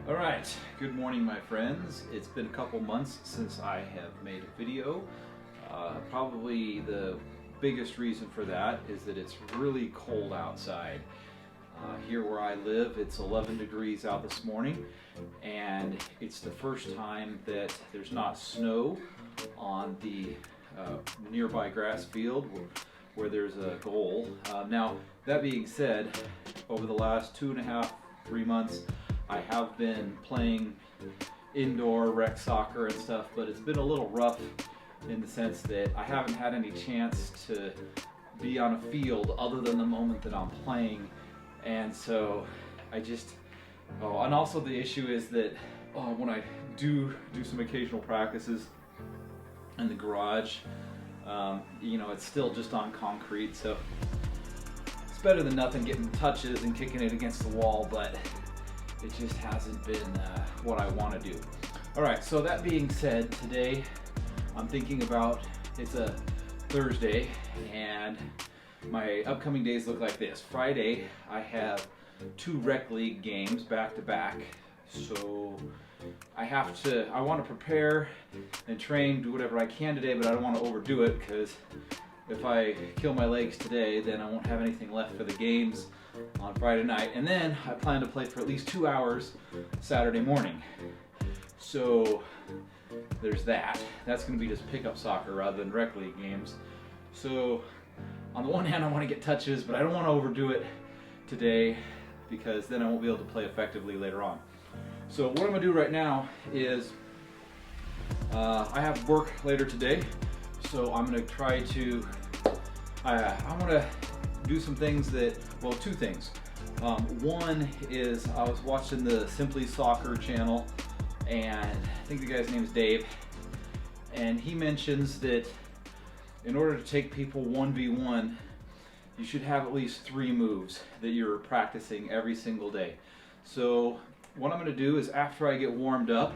All right, good morning my friends. It's been a couple months since I have made a video. Probably the biggest reason for that is that it's really cold outside. Here where I live, it's 11 degrees out this morning, and it's the first time that there's not snow on the nearby grass field where there's a goal. Now, that being said, over the last 2.5, 3 months, I have been playing indoor rec soccer and stuff, but it's been a little rough in the sense that I haven't had any chance to be on a field other than the moment that I'm playing. And so I just, and also the issue is that when I do some occasional practices in the garage, it's still just on concrete, so it's better than nothing getting touches and kicking it against the wall, but it just hasn't been what I want to do. All right, so that being said, today I'm thinking about, it's a Thursday, and my upcoming days look like this. Friday, I have 2 rec league games back to back, so I want to prepare and train, do whatever I can today, but I don't want to overdo it, because if I kill my legs today, then I won't have anything left for the games on Friday night. And then I plan to play for at least 2 hours Saturday morning. So there's that. That's going to be just pickup soccer rather than rec league games. So on the one hand, I want to get touches, but I don't want to overdo it today because then I won't be able to play effectively later on. So what I'm going to do right now is I have work later today, so I'm going to try to I want to do some things that, well, 2 things. One is I was watching the Simply Soccer channel, and I think the guy's name is Dave, and he mentions that in order to take people 1v1, you should have at least 3 moves that you're practicing every single day. So what I'm going to do is, after I get warmed up,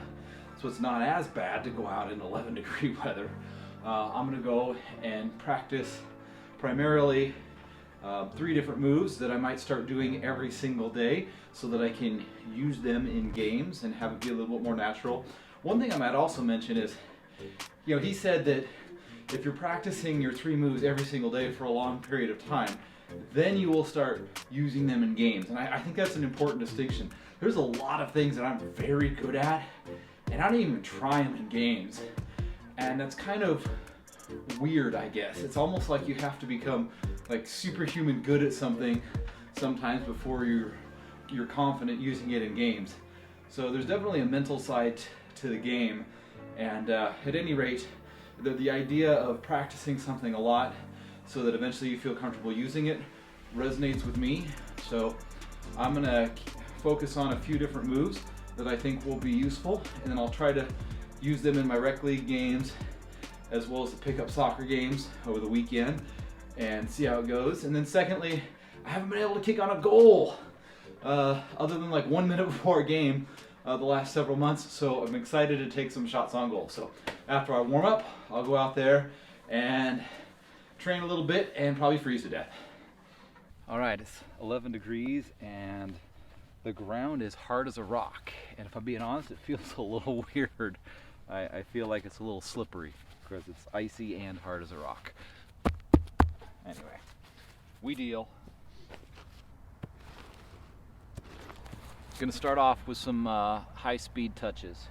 so it's not as bad to go out in 11 degree weather, I'm going to go and practice primarily 3 different moves that I might start doing every single day so that I can use them in games and have it be a little bit more natural. One thing I might also mention is, he said that if you're practicing your 3 moves every single day for a long period of time, then you will start using them in games. And I think that's an important distinction. There's a lot of things that I'm very good at, and I don't even try them in games. And that's kind of weird, I guess. It's almost like you have to become like superhuman good at something sometimes before you're confident using it in games. So there's definitely a mental side to the game, and at any rate, the idea of practicing something a lot so that eventually you feel comfortable using it resonates with me. So I'm gonna focus on a few different moves that I think will be useful, and then I'll try to use them in my rec league games as well as the pickup soccer games over the weekend and see how it goes. And then secondly, I haven't been able to kick on a goal other than like 1 minute before a game the last several months, so I'm excited to take some shots on goal. So after I warm up, I'll go out there and train a little bit and probably freeze to death. All right, it's 11 degrees and the ground is hard as a rock, and if I'm being honest, it feels a little weird. I feel like it's a little slippery because it's icy and hard as a rock. Anyway, we deal. Gonna start off with some high-speed touches.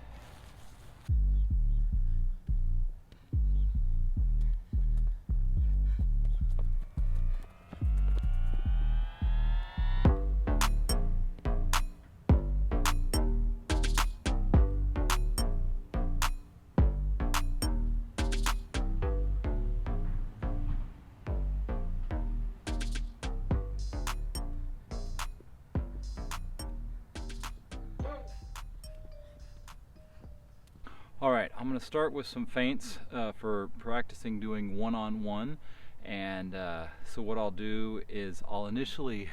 All right, I'm going to start with some feints for practicing doing one-on-one, and so what I'll do is I'll initially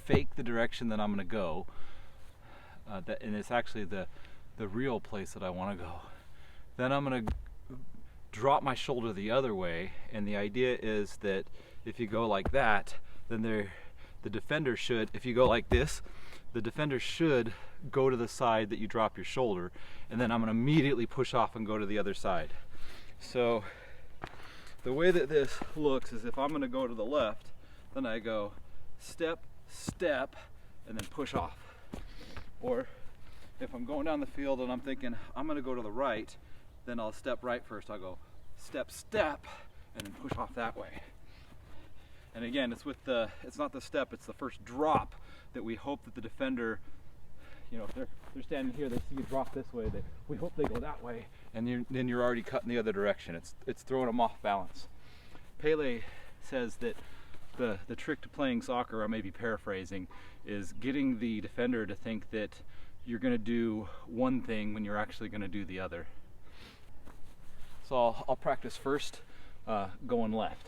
fake the direction that I'm going to go, and it's actually the real place that I want to go. Then I'm going to drop my shoulder the other way, and the idea is that if you go like that, then the defender should, if you go like this, the defender should go to the side that you drop your shoulder, and then I'm going to immediately push off and go to the other side. So the way that this looks is if I'm going to go to the left, then I go step, step, and then push off. Or if I'm going down the field and I'm thinking I'm going to go to the right, then I'll step right first. I'll go step, step, and then push off that way. And again, it's not the step, it's the first drop that we hope that the defender, you know, if they're standing here, they see you drop this way, we hope they go that way, and then you're already cutting the other direction. It's throwing them off balance. Pele says that the trick to playing soccer, or maybe paraphrasing, is getting the defender to think that you're going to do one thing when you're actually going to do the other. So I'll practice first going left.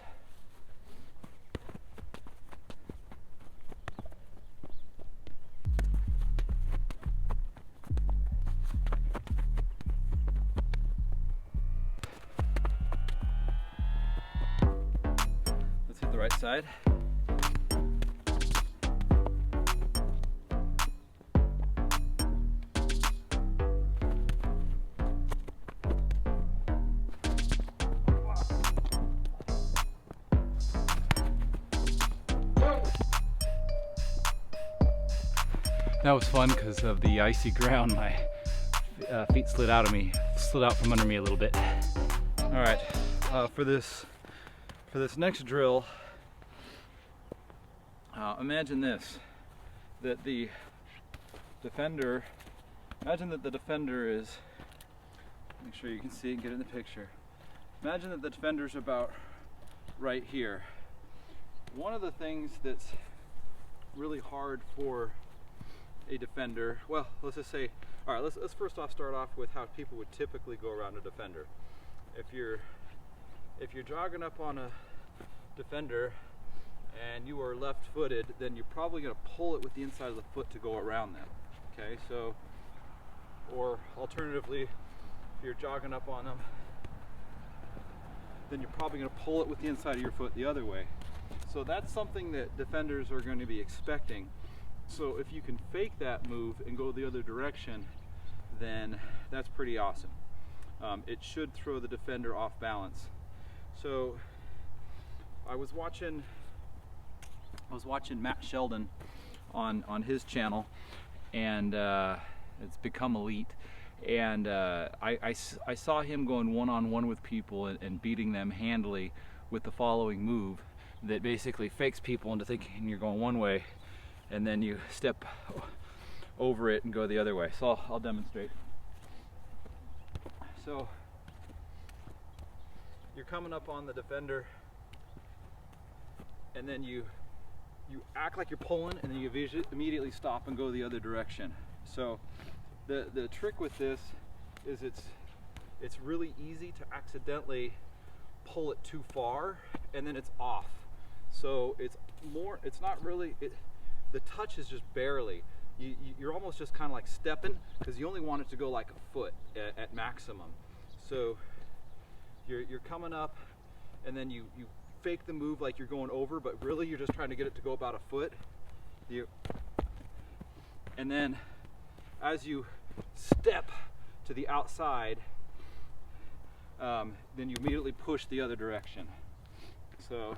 Let's hit the right side. That was fun because of the icy ground. My feet slid out from under me a little bit. All right, for this next drill, imagine this: that the defender. Imagine that the defender is. Make sure you can see and get in the picture. Imagine that the defender's about right here. One of the things that's really hard for a defender, well, let's just say, all right, let's first off start off with how people would typically go around a defender. If you're jogging up on a defender and you are left-footed, then you're probably going to pull it with the inside of the foot to go around them. Okay, so, or alternatively, if you're jogging up on them, then you're probably going to pull it with the inside of your foot the other way. So that's something that defenders are going to be expecting. So if you can fake that move and go the other direction, then that's pretty awesome. It should throw the defender off balance. So I was watching Matt Sheldon on his channel, and it's Become Elite, and I saw him going one-on-one with people and beating them handily with the following move that basically fakes people into thinking you're going one way, and then you step over it and go the other way. So I'll demonstrate. So you're coming up on the defender, and then you act like you're pulling, and then you immediately stop and go the other direction. So the trick with this is it's really easy to accidentally pull it too far, and then it's off. So it's not really, the touch is just barely. You're almost just kind of like stepping, because you only want it to go like a foot at maximum. So you're coming up, and then you fake the move like you're going over, but really you're just trying to get it to go about a foot. And then as you step to the outside, then you immediately push the other direction. So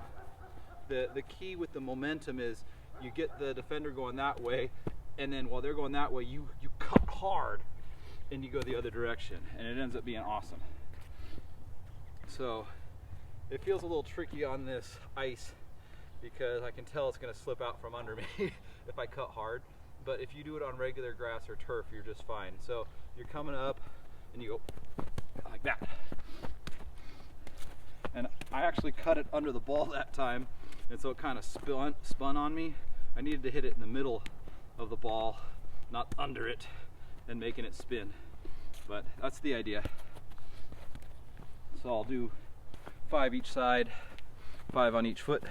the key with the momentum is you get the defender going that way, and then while they're going that way, you cut hard and you go the other direction, and it ends up being awesome. So it feels a little tricky on this ice because I can tell it's going to slip out from under me if I cut hard, but if you do it on regular grass or turf, you're just fine. So you're coming up and you go like that, and I actually cut it under the ball that time, and so it kind of spun on me. I needed to hit it in the middle of the ball, not under it, and making it spin. But that's the idea. So I'll do 5 each side, 5 on each foot.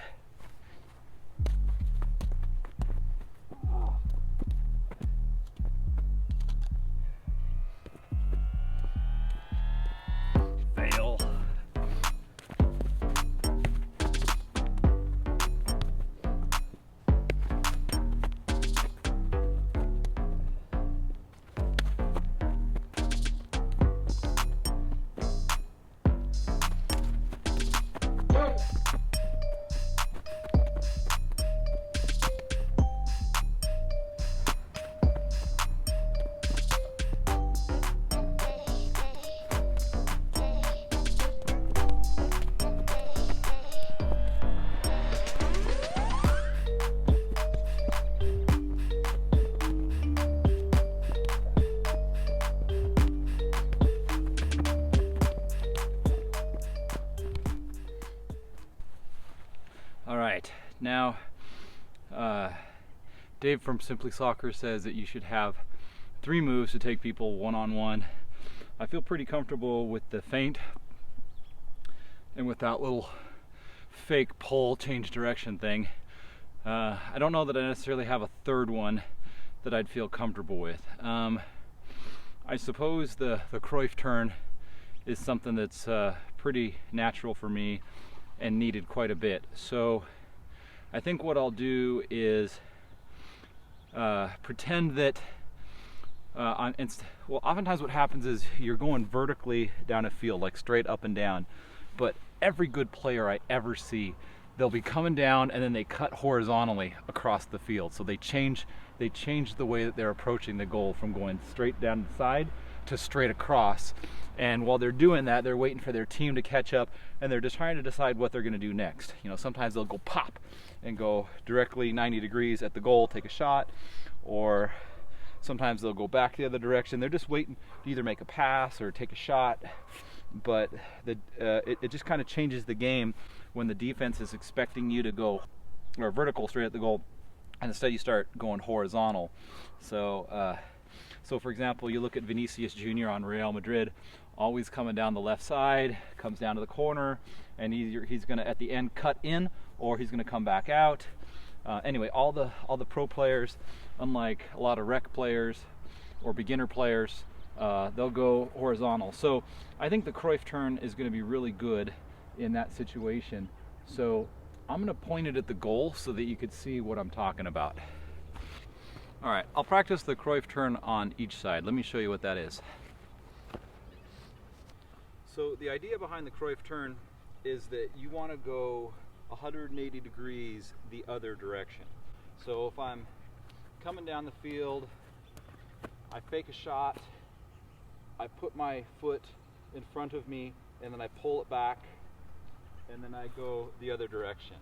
Fail. Now, Dave from Simply Soccer says that you should have 3 moves to take people one-on-one. I feel pretty comfortable with the feint and with that little fake pull, change direction thing. I don't know that I necessarily have a third one that I'd feel comfortable with. I suppose the Cryuff turn is something that's pretty natural for me and needed quite a bit. So I think what I'll do is pretend that well, oftentimes what happens is you're going vertically down a field, like straight up and down, but every good player I ever see, they'll be coming down and then they cut horizontally across the field. So they change the way that they're approaching the goal from going straight down the side to straight across. And while they're doing that, they're waiting for their team to catch up, and they're just trying to decide what they're going to do next. You know, sometimes they'll go pop and go directly 90 degrees at the goal, take a shot, or sometimes they'll go back the other direction. They're just waiting to either make a pass or take a shot. But it just kind of changes the game when the defense is expecting you to go or vertical straight at the goal, and instead you start going horizontal. So for example, you look at Vinicius Jr. on Real Madrid, always coming down the left side, comes down to the corner, and he's going to at the end cut in, or he's going to come back out. Anyway, all the pro players, unlike a lot of rec players or beginner players, they'll go horizontal. So I think the Cryuff turn is going to be really good in that situation. So I'm going to point it at the goal so that you could see what I'm talking about. All right, I'll practice the Cryuff turn on each side. Let me show you what that is. So the idea behind the Cryuff turn is that you want to go 180 degrees the other direction. So if I'm coming down the field, I fake a shot, I put my foot in front of me, and then I pull it back, and then I go the other direction.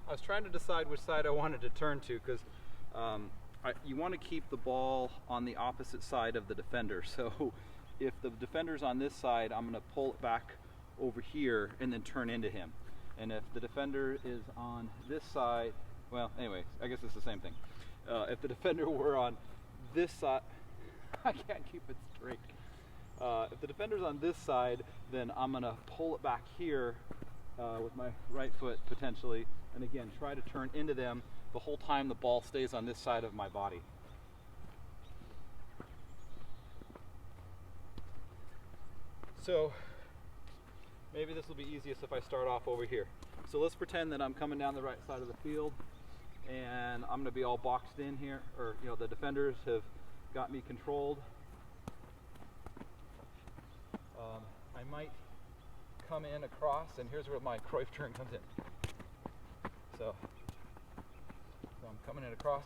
I was trying to decide which side I wanted to turn to, because you want to keep the ball on the opposite side of the defender. So if the defender's on this side, I'm going to pull it back over here and then turn into him. And if the defender is on this side, well, anyway, I guess it's the same thing. If the defender were on this side, I can't keep it straight. If the defender's on this side, then I'm going to pull it back here with my right foot potentially, and again, try to turn into them the whole time the ball stays on this side of my body. So maybe this will be easiest if I start off over here. So let's pretend that I'm coming down the right side of the field, and I'm going to be all boxed in here, or the defenders have got me controlled. I might come in across, and here's where my Cryuff turn comes in. So I'm coming in across.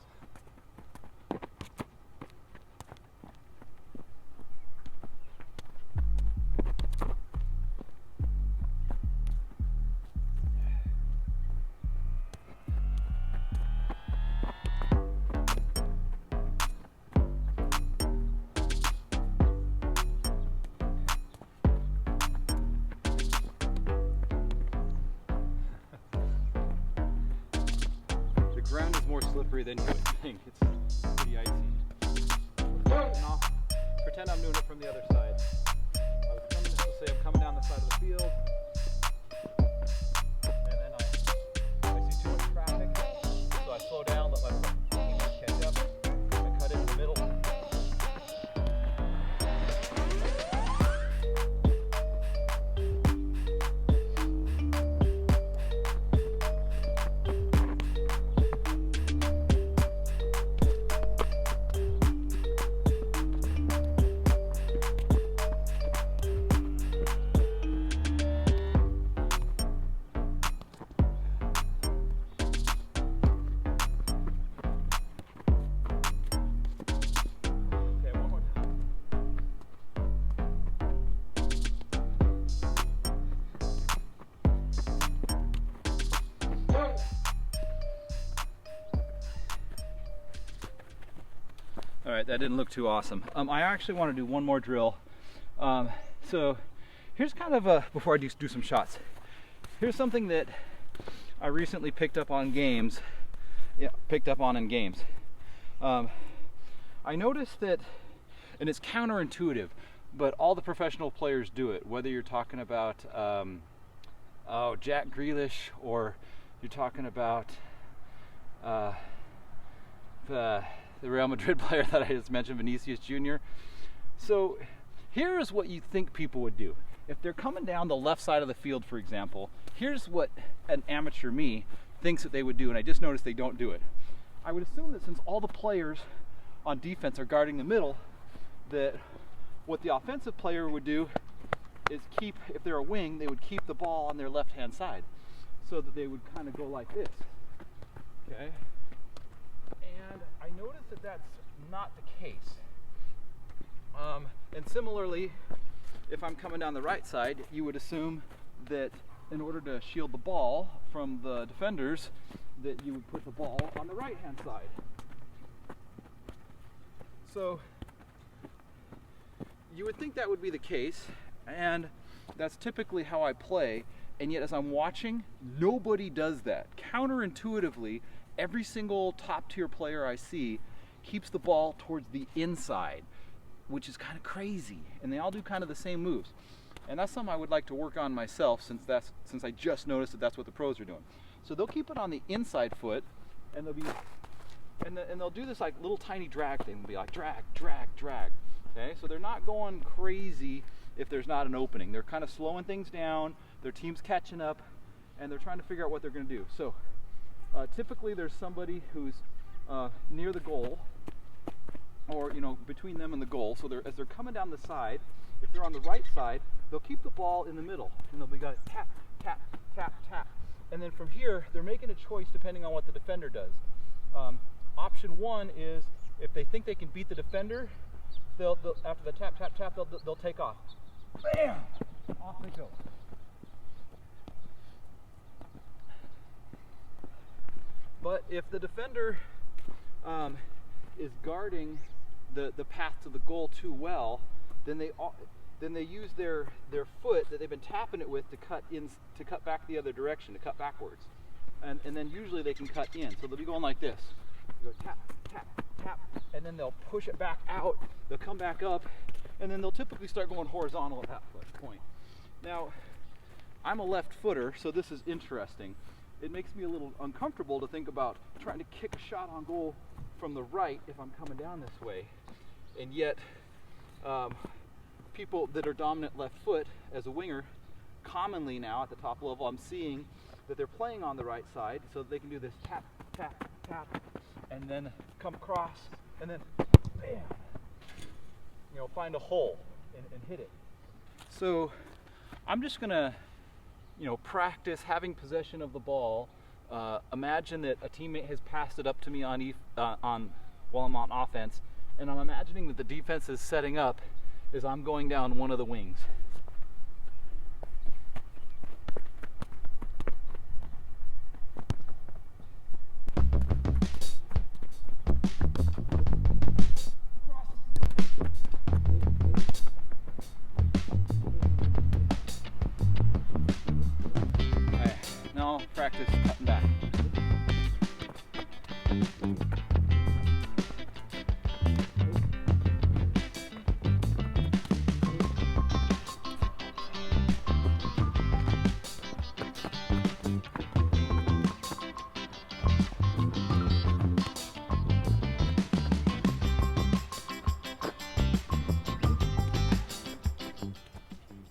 The ground is more slippery than you would think. It's pretty icy. And I'll pretend I'm doing it from the other side. Let's say I'm coming down the side of the field, and then I see too much traffic, so I slow down, let my teammates catch up, I cut into the middle. All right, that didn't look too awesome. I actually want to do one more drill. So here's kind of a, before I do some shots, here's something that I recently picked up on games. Yeah, picked up on in games. I noticed that, and it's counterintuitive, but all the professional players do it, whether you're talking about Jack Grealish, or you're talking about the Real Madrid player that I just mentioned, Vinicius Jr. So here's what you think people would do. If they're coming down the left side of the field, for example, here's what an amateur me thinks that they would do, and I just noticed they don't do it. I would assume that since all the players on defense are guarding the middle, that what the offensive player would do is keep, if they're a wing, they would keep the ball on their left-hand side, so that they would kind of go like this. Okay? And I noticed that that's not the case. And similarly, if I'm coming down the right side, you would assume that in order to shield the ball from the defenders, that you would put the ball on the right-hand side. So you would think that would be the case, and that's typically how I play, and yet as I'm watching, nobody does that. Counterintuitively, every single top-tier player I see keeps the ball towards the inside, which is kind of crazy, and they all do kind of the same moves. And that's something I would like to work on myself, since I just noticed that that's what the pros are doing. So they'll keep it on the inside foot, and they'll do this like little tiny drag thing. They'll be like drag, drag, drag. Okay, so they're not going crazy if there's not an opening. They're kind of slowing things down. Their team's catching up, and they're trying to figure out what they're going to do. So typically there's somebody who's near the goal, or between them and the goal. So as they're coming down the side, if they're on the right side, they'll keep the ball in the middle, and they'll be going tap, tap, tap, tap. And then from here, they're making a choice depending on what the defender does. Option one is if they think they can beat the defender, they'll after the tap, tap, tap, they'll take off. Bam! Off they go. But if the defender is guarding the path to the goal too well, then they use their foot that they've been tapping it with to cut back the other direction, to cut backwards, and then usually they can cut in. So they'll be going like this. They'll go tap, tap, tap, and then they'll push it back out. They'll come back up, and then they'll typically start going horizontal at that point. Now, I'm a left footer, so this is interesting. It makes me a little uncomfortable to think about trying to kick a shot on goal from the right if I'm coming down this way, and yet people that are dominant left foot as a winger, commonly now at the top level, I'm seeing that they're playing on the right side, so that they can do this tap, tap, tap, and then come across, and then bam, find a hole and hit it. So I'm just gonna practice having possession of the ball. Imagine that a teammate has passed it up to me while I'm on offense, and I'm imagining that the defense is setting up as I'm going down one of the wings. Now practice cutting back.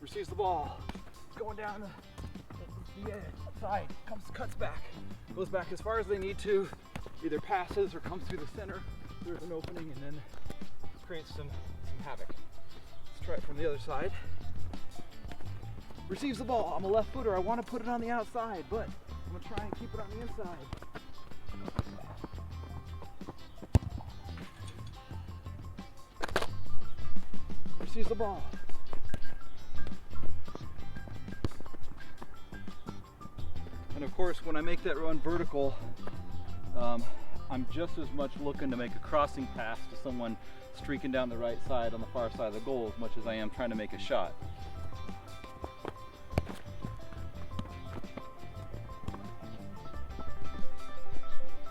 Receives the ball, going down the side, cuts back, goes back as far as they need to, either passes or comes through the center. There's an opening, and then creates some havoc. Let's try it from the other side. Receives the ball. I'm a left footer. I want to put it on the outside, but I'm going to try and keep it on the inside. Receives the ball. And of course, when I make that run vertical, I'm just as much looking to make a crossing pass to someone streaking down the right side on the far side of the goal as much as I am trying to make a shot.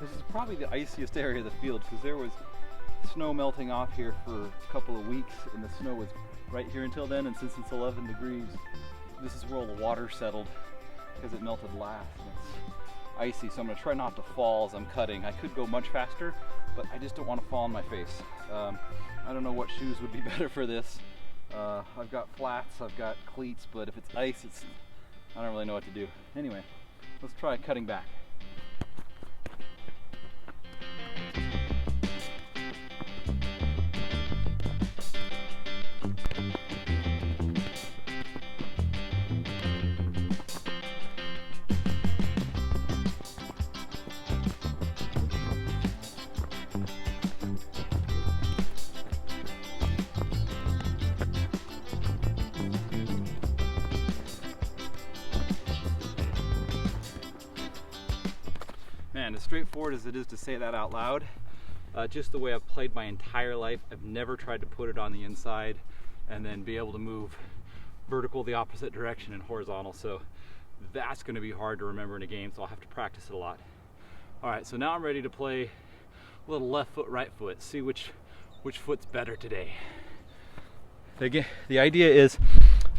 This is probably the iciest area of the field because there was snow melting off here for a couple of weeks and the snow was right here until then, and since it's 11 degrees, this is where all the water settled because it melted last. And it's icy, so I'm going to try not to fall as I'm cutting. I could go much faster, but I just don't want to fall on my face. I don't know what shoes would be better for this. I've got flats, I've got cleats, but if it's ice, I don't really know what to do. Anyway, let's try cutting back. Man, as straightforward as it is to say that out loud, just the way I've played my entire life, I've never tried to put it on the inside and then be able to move vertical the opposite direction and horizontal. So that's going to be hard to remember in a game, so I'll have to practice it a lot. All right, so now I'm ready to play a little left foot, right foot, see which foot's better today. The idea is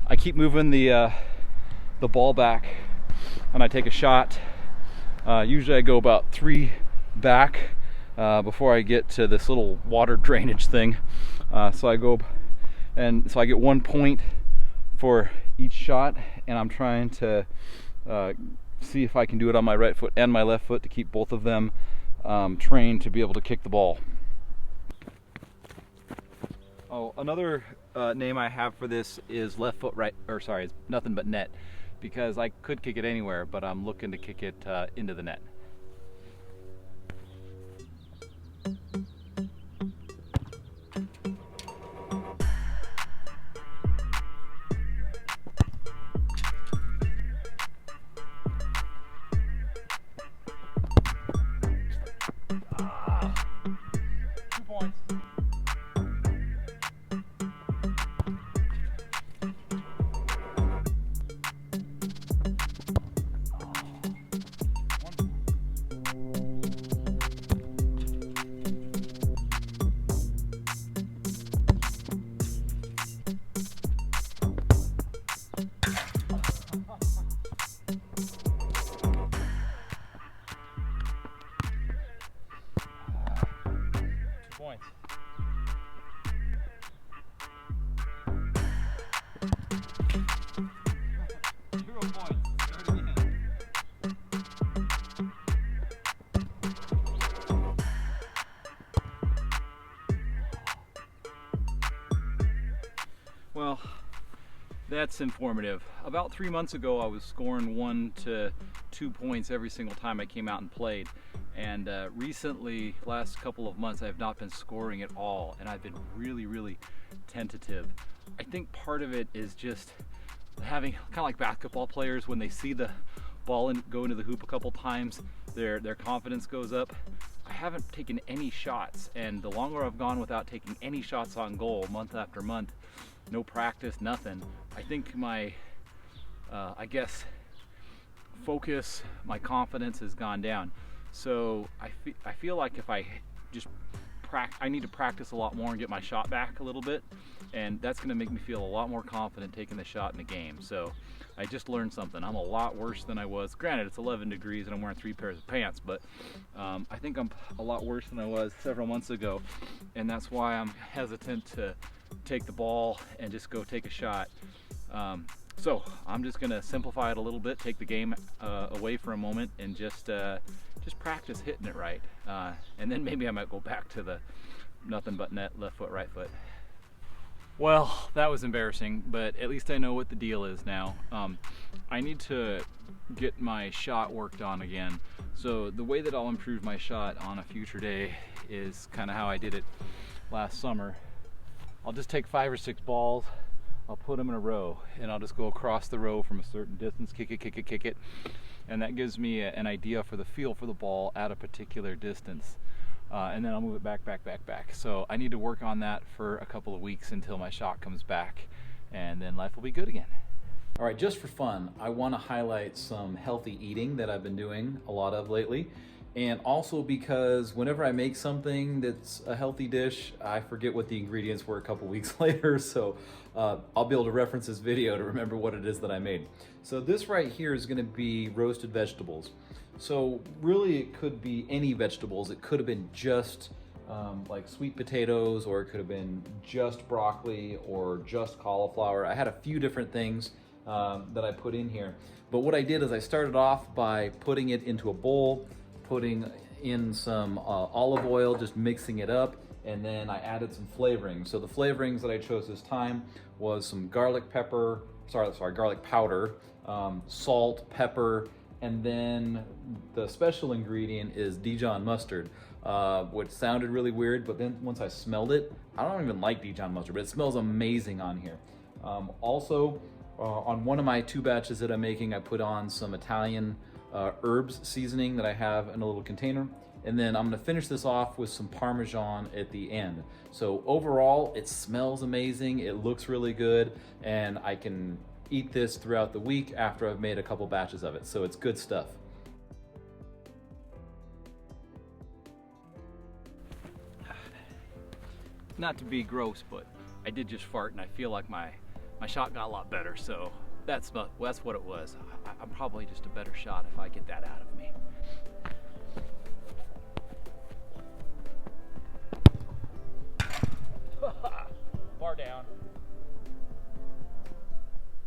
I keep moving the ball back and I take a shot. Usually I go about 3 back before I get to this little water drainage thing. So I go, and so I get 1 point for each shot, and I'm trying to see if I can do it on my right foot and my left foot to keep both of them trained to be able to kick the ball. Oh, another name I have for this is left foot right, or sorry, it's nothing but net, because I could kick it anywhere, but I'm looking to kick it into the net. Points. Well, that's informative. About 3 months ago, I was scoring 1 to 2 points every single time I came out and played. And recently, last couple of months, I've not been scoring at all, and I've been really tentative. I think part of it is just having, kind of like basketball players, when they see the ball go into the hoop a couple times, their confidence goes up. I haven't taken any shots, and the longer I've gone without taking any shots on goal, month after month, no practice, nothing, I think my, I guess, focus, my confidence has gone down. So I feel like if I just I need to practice a lot more and get my shot back a little bit, and that's going to make me feel a lot more confident taking the shot in the game. So I just learned something. I'm a lot worse than I was. Granted, it's 11 degrees and I'm wearing 3 pairs of pants, but I think I'm a lot worse than I was several months ago, and that's why I'm hesitant to take the ball and just go take a shot. So I'm just going to simplify it a little bit, take the game away for a moment, and just practice hitting it right. And then maybe I might go back to the nothing but net, left foot, right foot. Well, that was embarrassing, but at least I know what the deal is now. I need to get my shot worked on again. So the way that I'll improve my shot on a future day is kind of how I did it last summer. I'll just take 5 or 6 balls, I'll put them in a row, and I'll just go across the row from a certain distance, kick it, kick it, kick it, and that gives me an idea for the feel for the ball at a particular distance. And then I'll move it back, back, back, back. So I need to work on that for a couple of weeks until my shot comes back, and then life will be good again. All right, just for fun, I want to highlight some healthy eating that I've been doing a lot of lately. And also because whenever I make something that's a healthy dish, I forget what the ingredients were a couple weeks later, so I'll be able to reference this video to remember what it is that I made. So this right here is gonna be roasted vegetables. So really it could be any vegetables. It could have been just like sweet potatoes, or it could have been just broccoli or just cauliflower. I had a few different things that I put in here. But what I did is I started off by putting it into a bowl, putting in some olive oil, just mixing it up, and then I added some flavoring. So the flavorings that I chose this time was some garlic powder, salt, pepper, and then the special ingredient is Dijon mustard, which sounded really weird, but then once I smelled it, I don't even like Dijon mustard, but it smells amazing on here. Also, on one of my 2 batches that I'm making, I put on some Italian herbs seasoning that I have in a little container, and then I'm gonna finish this off with some Parmesan at the end. So overall, it smells amazing, it looks really good, and I can eat this throughout the week after I've made a couple batches of it, so it's good stuff. Not to be gross, but I did just fart, and I feel like my shot got a lot better, so that's what it was. I'm probably just a better shot if I get that out of me.